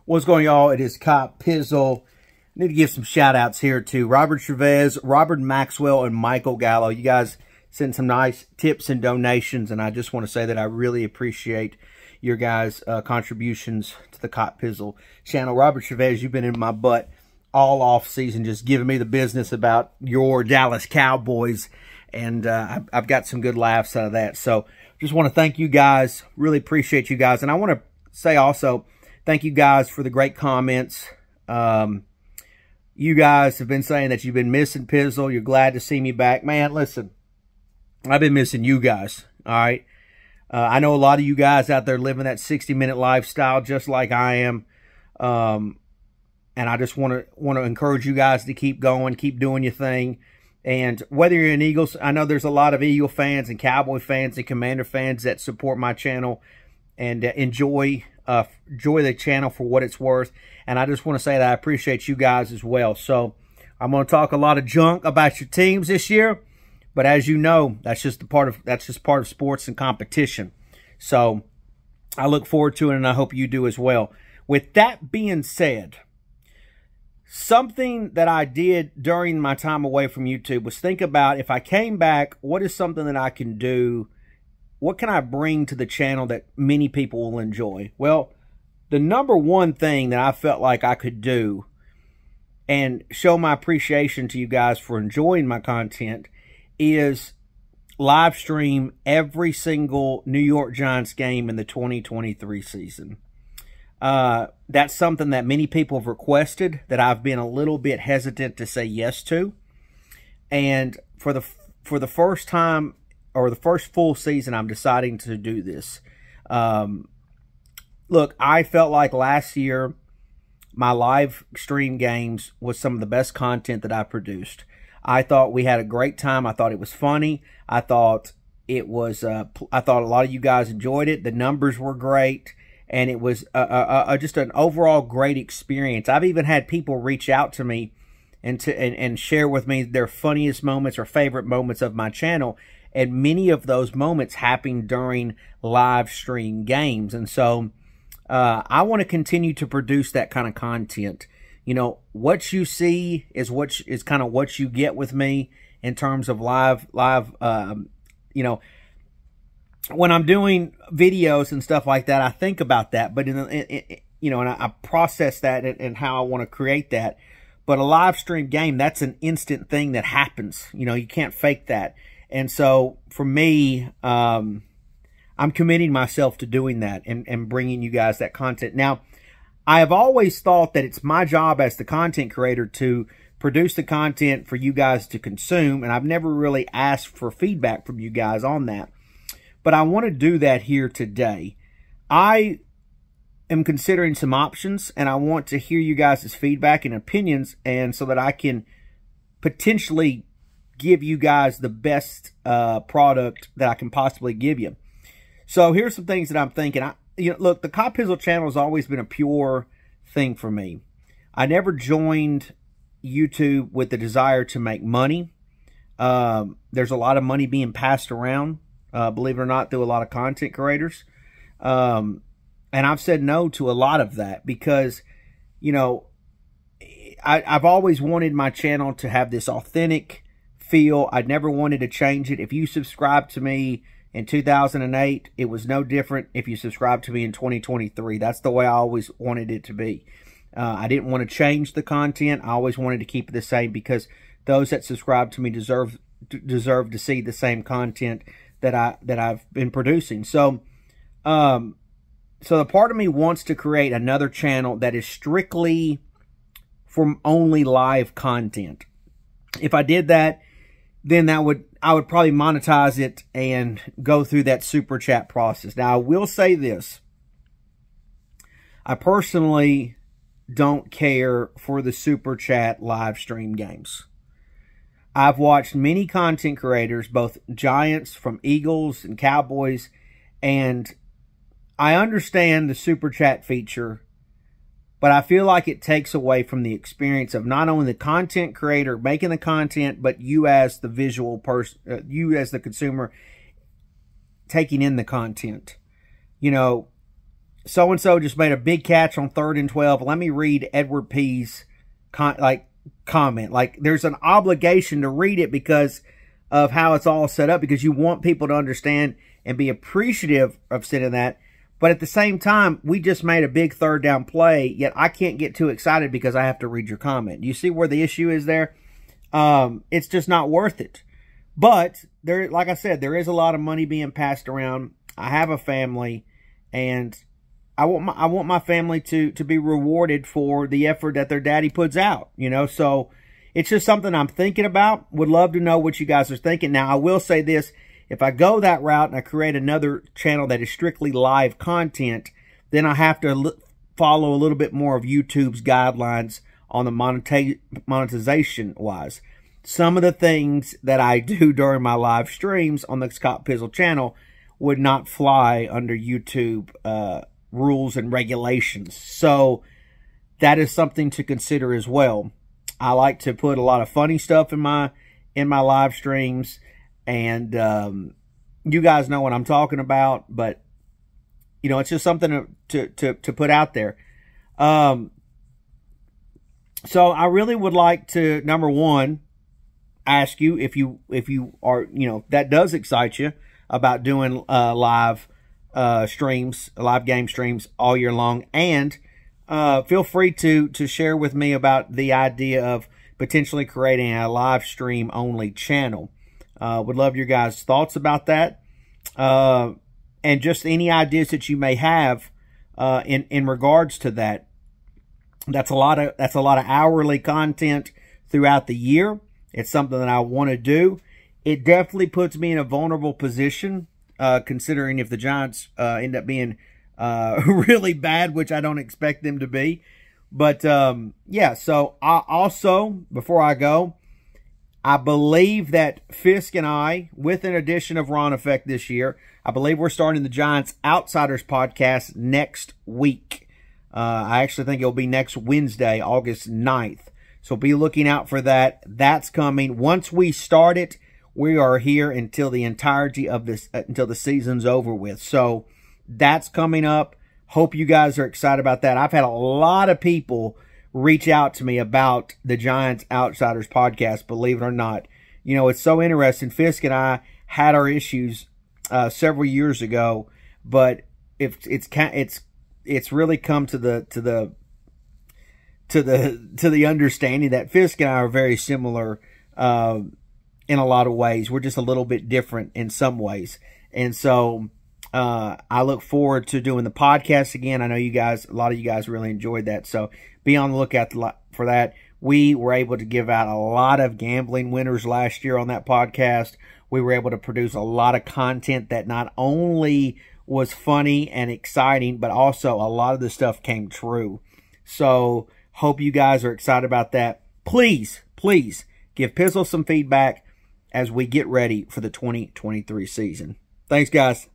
What's going on, y'all? It is Cop Pizzle. I need to give some shout outs here to Robert Chavez, Robert Maxwell, and Michael Gallo. You guys sent some nice tips and donations, and I just want to say that I really appreciate your guys' contributions to the Cop Pizzle channel. Robert Chavez, you've been in my butt all off season, just giving me the business about your Dallas Cowboys, and I've got some good laughs out of that. So just want to thank you guys. Really appreciate you guys. And I want to say also, thank you guys for the great comments. You guys have been saying that you've been missing Pizzle. You're glad to see me back. Man, listen, I've been missing you guys, all right? I know a lot of you guys out there living that 60-minute lifestyle just like I am. And I just want to encourage you guys to keep going, keep doing your thing. And whether you're an Eagles, I know there's a lot of Eagle fans and Cowboy fans and Commander fans that support my channel and enjoy the channel for what it's worth. And I just want to say that I appreciate you guys as well. So I'm going to talk a lot of junk about your teams this year, but as you know, that's just part of sports and competition. So I look forward to it, and I hope you do as well. With that being said, something that I did during my time away from YouTube was think about, if I came back, what is something that I can do? What can I bring to the channel that many people will enjoy? Well, the number one thing that I felt like I could do and show my appreciation to you guys for enjoying my content is live stream every single New York Giants game in the 2023 season. That's something that many people have requested, that I've been a little bit hesitant to say yes to. And for the first time, or the first full season, I'm deciding to do this. Look, I felt like last year my live stream games was some of the best content that I produced. I thought we had a great time. I thought it was funny. I thought it was. I thought a lot of you guys enjoyed it. The numbers were great. And it was just an overall great experience. I've even had people reach out to me and share with me their funniest moments or favorite moments of my channel. And many of those moments happened during live stream games. And so I want to continue to produce that kind of content. You know, what you see is kind of what you get with me in terms of live, you know, when I'm doing videos and stuff like that, I think about that, but you know, and I process that and how I want to create that. But a live stream game, that's an instant thing that happens. You know, you can't fake that. And so for me, I'm committing myself to doing that and bringing you guys that content. Now, I have always thought that it's my job as the content creator to produce the content for you guys to consume, and I've never really asked for feedback from you guys on that. But I want to do that here today. I am considering some options, and I want to hear you guys' feedback and opinions, and so that I can potentially give you guys the best product that I can possibly give you. So here's some things that I'm thinking. Look, the Cop Pizzle channel has always been a pure thing for me. I never joined YouTube with the desire to make money. There's a lot of money being passed around, believe it or not, through a lot of content creators. And I've said no to a lot of that because, you know, I've always wanted my channel to have this authentic feel. I never wanted to change it. If you subscribed to me in 2008, it was no different if you subscribed to me in 2023. That's the way I always wanted it to be. I didn't want to change the content. I always wanted to keep it the same because those that subscribe to me deserve to see the same content that I've been producing. So, so the part of me wants to create another channel that is strictly from only live content. If I did that, then I would probably monetize it and go through that super chat process. Now, I will say this. I personally don't care for the super chat live stream games. I've watched many content creators, both Giants, from Eagles and Cowboys, and I understand the super chat feature, but I feel like it takes away from the experience of not only the content creator making the content, but you as the visual person, you as the consumer taking in the content. You know, so-and-so just made a big catch on 3rd and 12. Let me read Edward P's comment. Like, there's an obligation to read it because of how it's all set up, because you want people to understand and be appreciative of sending that. But at the same time, we just made a big 3rd down play, yet I can't get too excited because I have to read your comment. You see where the issue is there? It's just not worth it. But there, like I said, there is a lot of money being passed around. I have a family, and I want my family to be rewarded for the effort that their daddy puts out, you know. So it's just something I'm thinking about. Would love to know what you guys are thinking. Now, I will say this. If I go that route and I create another channel that is strictly live content, then I have to follow a little bit more of YouTube's guidelines on the monetization-wise. Some of the things that I do during my live streams on the Scott Pizzle channel would not fly under YouTube rules and regulations. So that is something to consider as well. I like to put a lot of funny stuff in my live streams, and you guys know what I'm talking about, but you know, it's just something to put out there. So I really would like to, number one, ask you if you are, you know, that does excite you about doing live streams, live game streams all year long. And feel free to share with me about the idea of potentially creating a live stream only channel. Would love your guys' thoughts about that. And just any ideas that you may have in regards to that. That's a lot of hourly content throughout the year. It's something that I want to do. It definitely puts me in a vulnerable position, considering if the Giants end up being really bad, which I don't expect them to be. But, yeah, so I also, before I go, I believe that Fisk and I, with an addition of Ron Effect this year, I believe we're starting the Giants Outsiders podcast next week. I actually think it'll be next Wednesday, August 9th. So be looking out for that. That's coming. Once we start it, we are here until the entirety of this, until the season's over with. So that's coming up. Hope you guys are excited about that. I've had a lot of people reach out to me about the Giants Outsiders podcast, believe it or not. You know, it's so interesting. Fisk and I had our issues several years ago, but it's really come to the understanding that Fisk and I are very similar in a lot of ways. We're just a little bit different in some ways. And so I look forward to doing the podcast again. I know you guys, a lot of you guys really enjoyed that. So be on the lookout for that. We were able to give out a lot of gambling winners last year on that podcast. We were able to produce a lot of content that not only was funny and exciting, but also a lot of the stuff came true. So hope you guys are excited about that. Please, please give Pizzle some feedback as we get ready for the 2023 season. Thanks, guys.